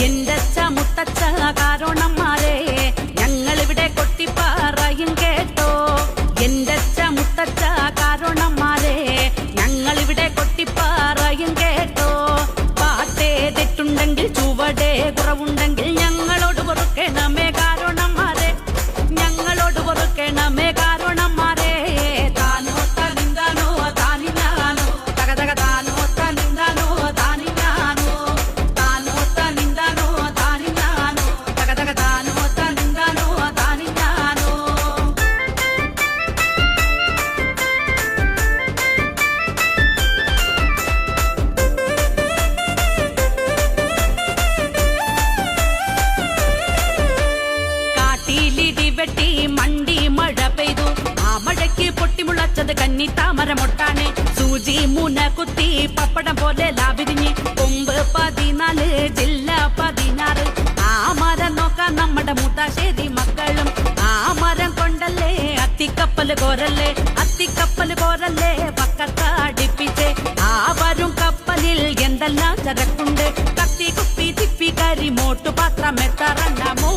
എന്തച്ച മുത്തച്ഛ കാരണന്മാരെ ഞങ്ങളിവിടെ കൊട്ടിപ്പാറയും കേട്ടോ. എന്തച്ച മുത്തച്ഛ കാരണന്മാരെ ഞങ്ങളിവിടെ കൊട്ടിപ്പാറയും കേട്ടോ. പാട്ടേ തെറ്റുണ്ടെങ്കിൽ ചുവടേ കുറവുണ്ടെങ്കിൽ ഞങ്ങളോട് പൊറുക്കണമേ കാരണന്മാരെ, ഞങ്ങളോട് പൊറുക്കണമേ കാരണന്മാരെ. താനോ തനിന്താനോ താനിനാനോ തകതക താനോ തനിന്താനോ താനിനാനോ താനോ തനിന്താനോ താനിനാനോ തകതക താനോ തനിന്താനോ താനിനാനോ. കാട്ടിലിടി വെട്ടി മണ്ടി മഴ പെയ്തു, ആ മഴയ്ക്ക് പൊട്ടിമുളച്ചത് കന്നിത്താമരമൊട്ടാണ്. സൂചി മുന കുത്തി പപ്പടം പോലെ ലാവിരിഞ്ഞ് കൊമ്പ് 14 ജില്ല 16. ആ മരം നോക്കാൻ നമ്മുടെ മൂത്താശ്ശേരി മക്കളും. ആ മരം കൊണ്ടല്ലേ അത്തിക്കപ്പല് കോരല്ലേ, അത്തിക്കപ്പല് കോരല്ലേ പക്കത്തടിപ്പിച്ചേ. ആ വരും കപ്പലിൽ എന്തെല്ലാം ചരക്കുണ്ട്, കത്തി കുപ്പി തിപ്പി കരി മോട്ടു പാത്രം എത്തറണ്ണമോ.